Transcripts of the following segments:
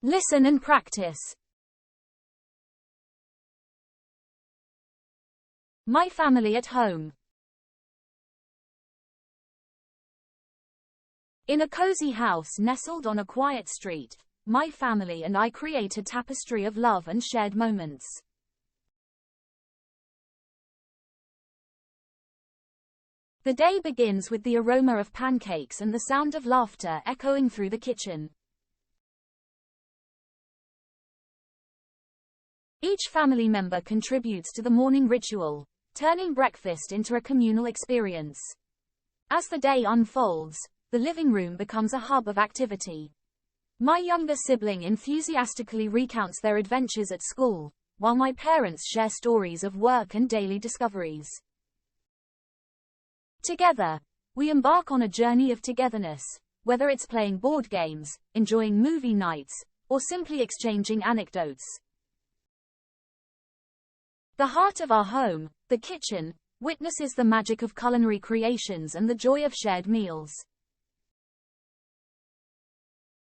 Listen and practice. My family at home. In a cozy house nestled on a quiet street, my family and I create a tapestry of love and shared moments. The day begins with the aroma of pancakes and the sound of laughter echoing through the kitchen. Each family member contributes to the morning ritual, turning breakfast into a communal experience. As the day unfolds, the living room becomes a hub of activity. My younger sibling enthusiastically recounts their adventures at school, while my parents share stories of work and daily discoveries. Together, we embark on a journey of togetherness, whether it's playing board games, enjoying movie nights, or simply exchanging anecdotes. The heart of our home, the kitchen, witnesses the magic of culinary creations and the joy of shared meals.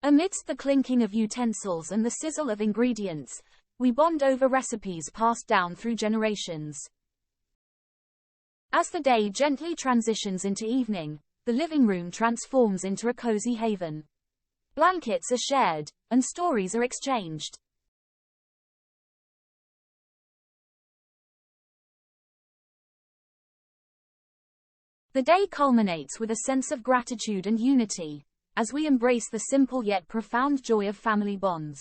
Amidst the clinking of utensils and the sizzle of ingredients, we bond over recipes passed down through generations. As the day gently transitions into evening, the living room transforms into a cozy haven. Blankets are shared, and stories are exchanged. The day culminates with a sense of gratitude and unity, as we embrace the simple yet profound joy of family bonds.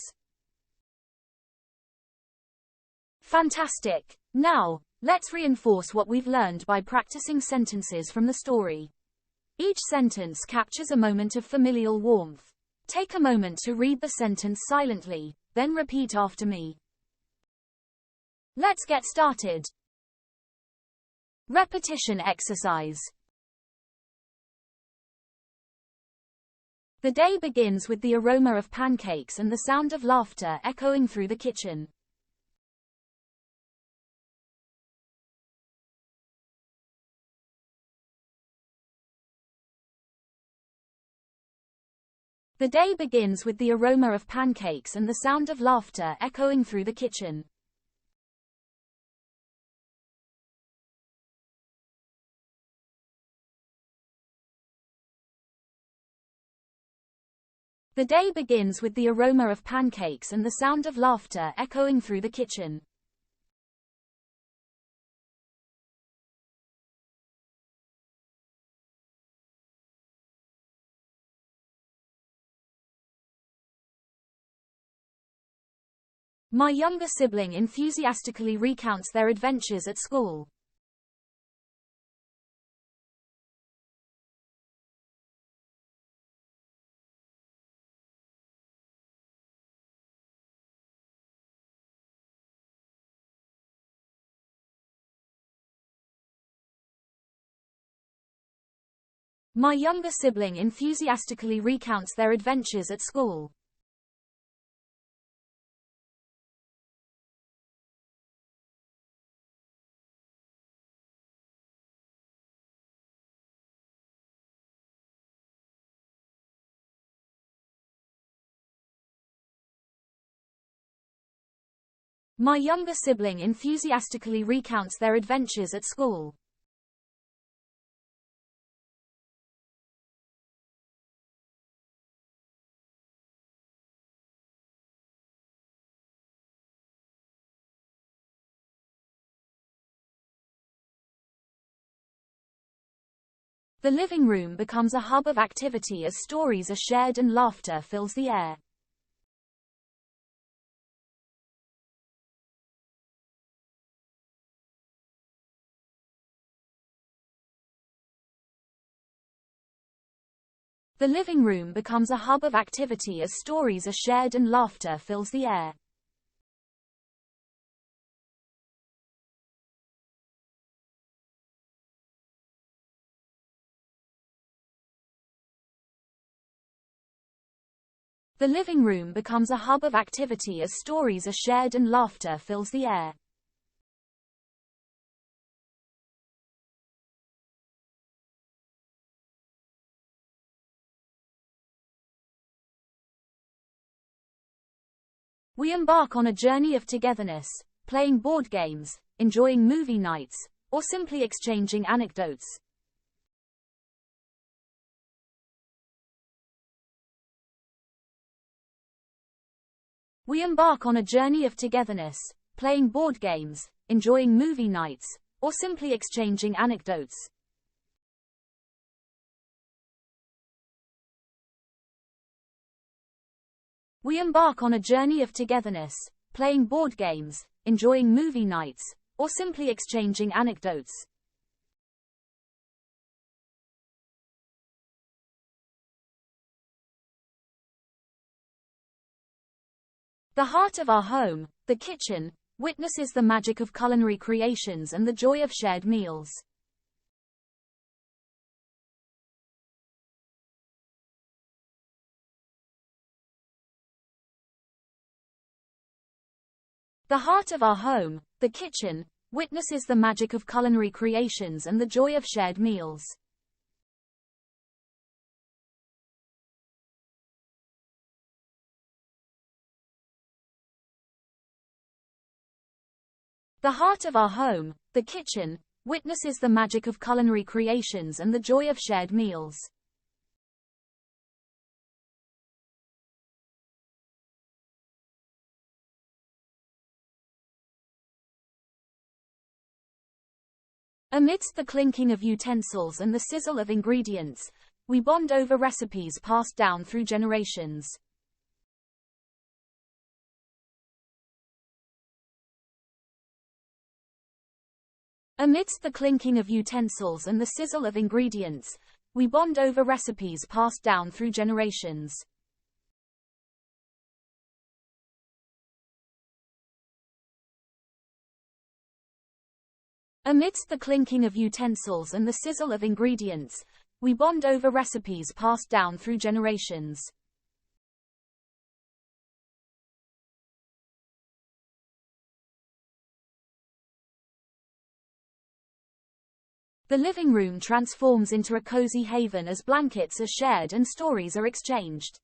Fantastic! Now, let's reinforce what we've learned by practicing sentences from the story. Each sentence captures a moment of familial warmth. Take a moment to read the sentence silently, then repeat after me. Let's get started. Repetition exercise. The day begins with the aroma of pancakes and the sound of laughter echoing through the kitchen. The day begins with the aroma of pancakes and the sound of laughter echoing through the kitchen. The day begins with the aroma of pancakes and the sound of laughter echoing through the kitchen. My younger sibling enthusiastically recounts their adventures at school. My younger sibling enthusiastically recounts their adventures at school. My younger sibling enthusiastically recounts their adventures at school. The living room becomes a hub of activity as stories are shared and laughter fills the air. The living room becomes a hub of activity as stories are shared and laughter fills the air. The living room becomes a hub of activity as stories are shared and laughter fills the air. We embark on a journey of togetherness, playing board games, enjoying movie nights, or simply exchanging anecdotes. We embark on a journey of togetherness, playing board games, enjoying movie nights, or simply exchanging anecdotes. We embark on a journey of togetherness, playing board games, enjoying movie nights, or simply exchanging anecdotes. The heart of our home, the kitchen, witnesses the magic of culinary creations and the joy of shared meals. The heart of our home, the kitchen, witnesses the magic of culinary creations and the joy of shared meals. The heart of our home, the kitchen, witnesses the magic of culinary creations and the joy of shared meals. Amidst the clinking of utensils and the sizzle of ingredients, we bond over recipes passed down through generations. Amidst the clinking of utensils and the sizzle of ingredients, we bond over recipes passed down through generations. Amidst the clinking of utensils and the sizzle of ingredients, we bond over recipes passed down through generations. The living room transforms into a cozy haven as blankets are shared and stories are exchanged.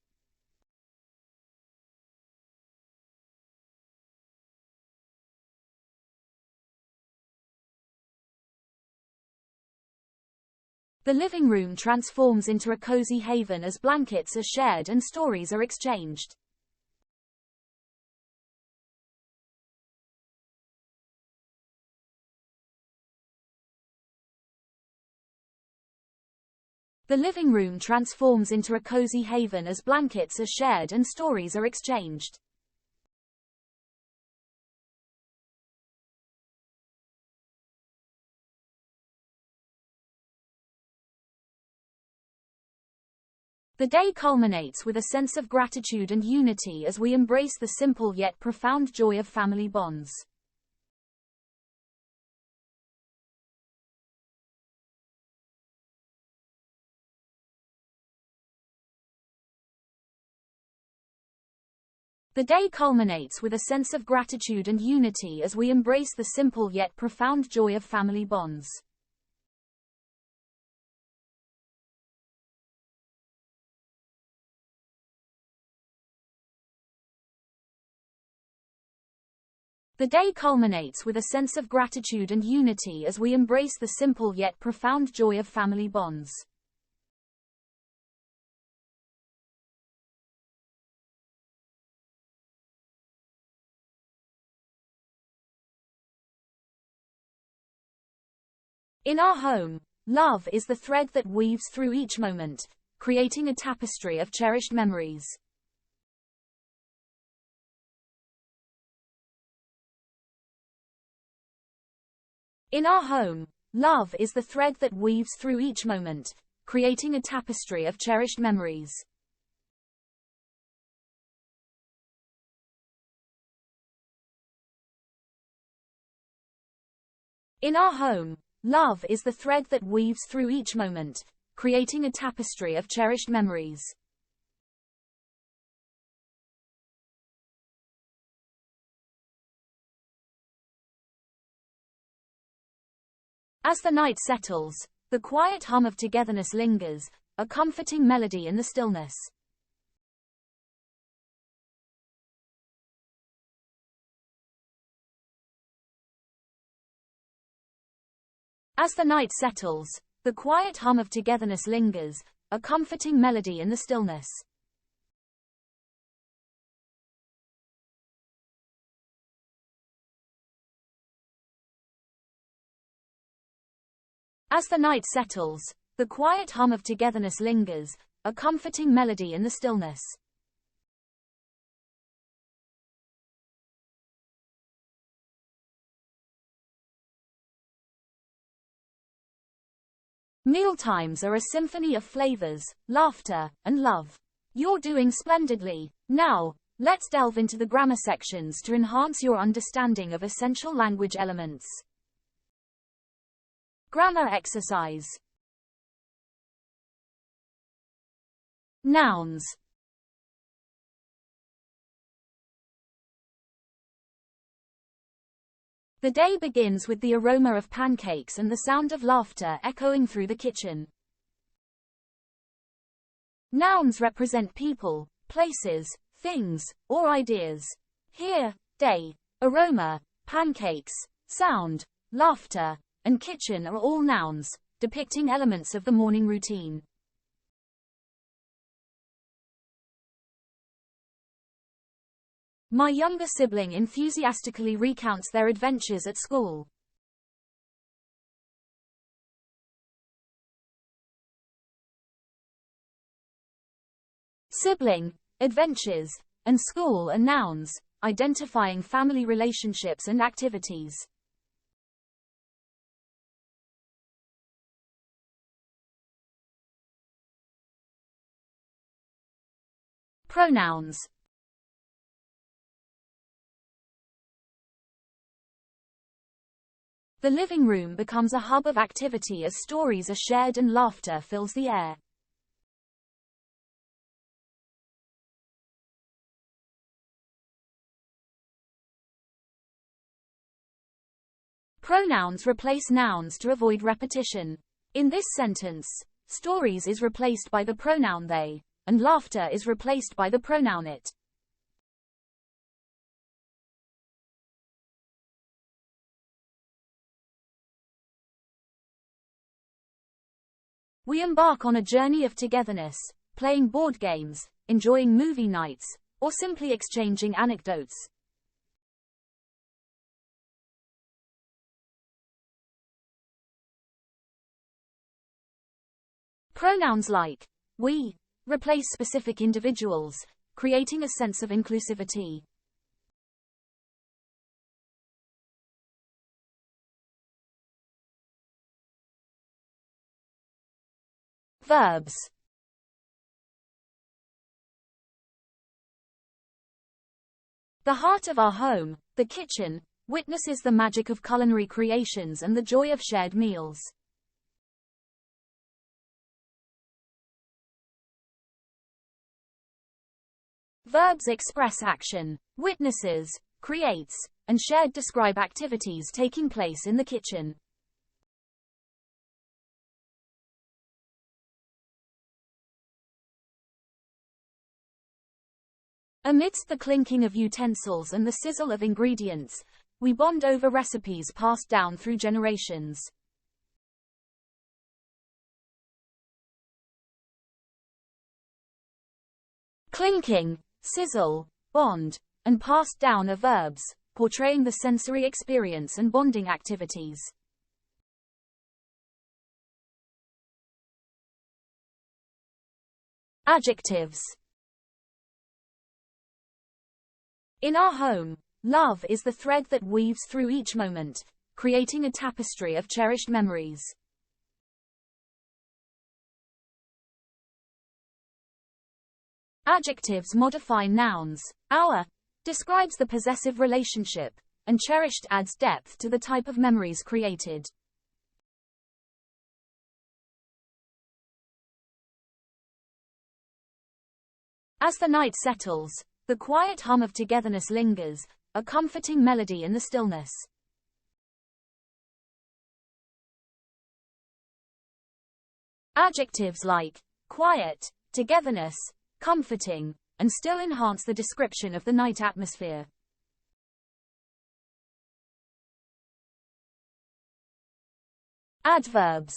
The living room transforms into a cozy haven as blankets are shared and stories are exchanged. The living room transforms into a cozy haven as blankets are shared and stories are exchanged. The day culminates with a sense of gratitude and unity as we embrace the simple yet profound joy of family bonds. The day culminates with a sense of gratitude and unity as we embrace the simple yet profound joy of family bonds. The day culminates with a sense of gratitude and unity as we embrace the simple yet profound joy of family bonds. In our home, love is the thread that weaves through each moment, creating a tapestry of cherished memories. In our home, love is the thread that weaves through each moment, creating a tapestry of cherished memories. In our home, love is the thread that weaves through each moment, creating a tapestry of cherished memories. As the night settles, the quiet hum of togetherness lingers, a comforting melody in the stillness. As the night settles, the quiet hum of togetherness lingers, a comforting melody in the stillness. As the night settles, the quiet hum of togetherness lingers, a comforting melody in the stillness. Mealtimes are a symphony of flavors, laughter, and love. You're doing splendidly. Now, let's delve into the grammar sections to enhance your understanding of essential language elements. Grammar exercise. Nouns. The day begins with the aroma of pancakes and the sound of laughter echoing through the kitchen. Nouns represent people, places, things, or ideas. Here, day, aroma, pancakes, sound, laughter, and kitchen are all nouns, depicting elements of the morning routine. My younger sibling enthusiastically recounts their adventures at school. Sibling, adventures, and school are nouns, identifying family relationships and activities. Pronouns. The living room becomes a hub of activity as stories are shared and laughter fills the air. Pronouns replace nouns to avoid repetition. In this sentence, stories is replaced by the pronoun they, and laughter is replaced by the pronoun it. We embark on a journey of togetherness, playing board games, enjoying movie nights, or simply exchanging anecdotes. Pronouns like we replace specific individuals, creating a sense of inclusivity. Verbs. The heart of our home, the kitchen, witnesses the magic of culinary creations and the joy of shared meals. Verbs express action, witnesses, creates, and shared describe activities taking place in the kitchen. Amidst the clinking of utensils and the sizzle of ingredients, we bond over recipes passed down through generations. Clinking, sizzle, bond, and passed down are verbs, portraying the sensory experience and bonding activities. Adjectives. In our home, love is the thread that weaves through each moment, creating a tapestry of cherished memories. Adjectives modify nouns. Our describes the possessive relationship, and cherished adds depth to the type of memories created. As the night settles, the quiet hum of togetherness lingers, a comforting melody in the stillness. Adjectives like quiet, togetherness, comforting, and still enhance the description of the night atmosphere. Adverbs.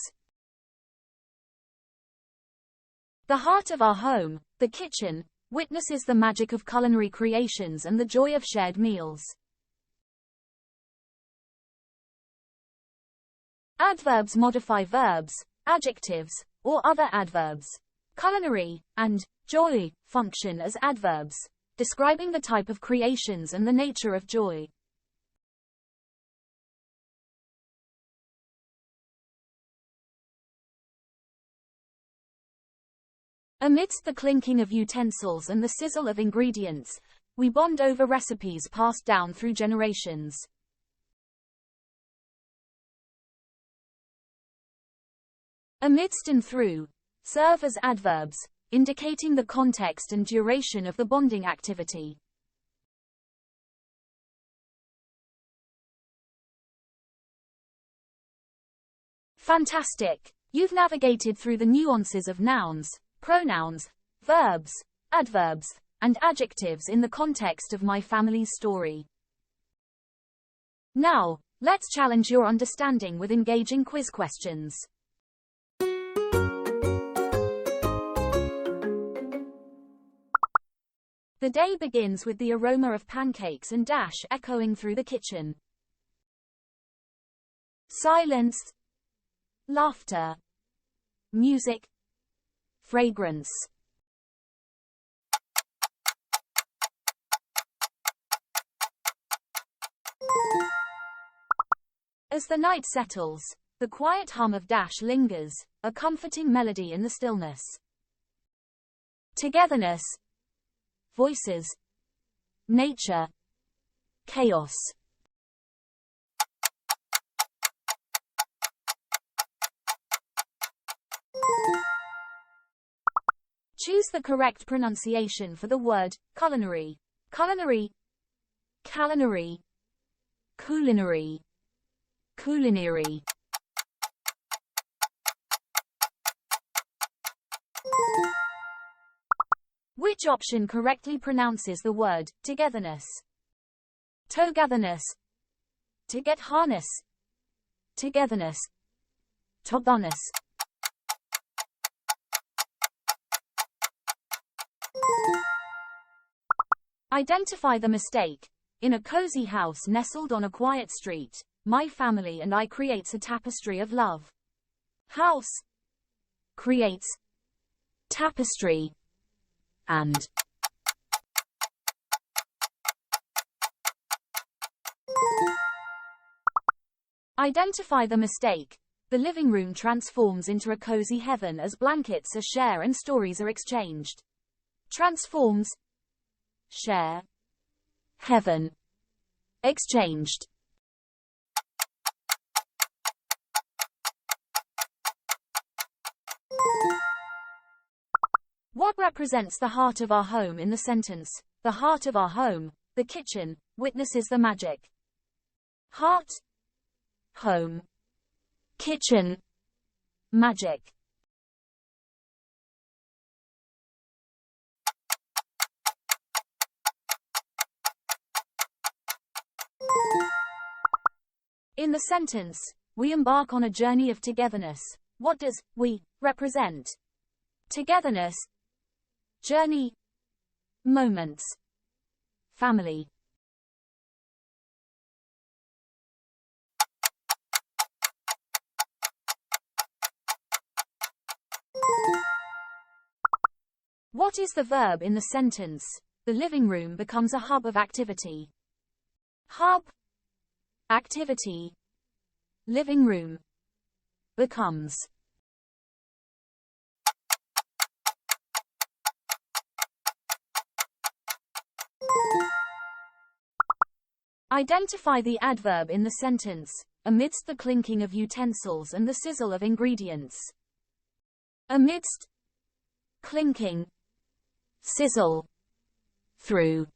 The heart of our home, the kitchen, witnesses the magic of culinary creations and the joy of shared meals. Adverbs modify verbs, adjectives, or other adverbs. Culinary and joy function as adverbs, describing the type of creations and the nature of joy. Amidst the clinking of utensils and the sizzle of ingredients, we bond over recipes passed down through generations. Amidst and through serve as adverbs, indicating the context and duration of the bonding activity. Fantastic! You've navigated through the nuances of nouns, pronouns, verbs, adverbs, and adjectives in the context of my family's story. Now, let's challenge your understanding with engaging quiz questions. The day begins with the aroma of pancakes and dash echoing through the kitchen. Silence, laughter, music, fragrance. As the night settles, the quiet hum of dash lingers, a comforting melody in the stillness. Togetherness, voices, nature, chaos. Choose the correct pronunciation for the word culinary. Culinary, culinary, culinary, culinary. Which option correctly pronounces the word togetherness? Togetherness, to get harness, togetherness, togetherness. Identify the mistake. In a cozy house nestled on a quiet street, my family and I creates a tapestry of love. House creates tapestry and identify the mistake. The living room transforms into a cozy heaven as blankets are shared and stories are exchanged. Transforms, share, heaven, exchanged. What represents the heart of our home in the sentence? The heart of our home, the kitchen, witnesses the magic. Heart, home, kitchen, magic. In the sentence, we embark on a journey of togetherness. What does we represent? Togetherness, journey, moments, family. What is the verb in the sentence? The living room becomes a hub of activity. Hub, activity, living room, becomes. Identify the adverb in the sentence, amidst the clinking of utensils and the sizzle of ingredients. Amidst, clinking, sizzle, through.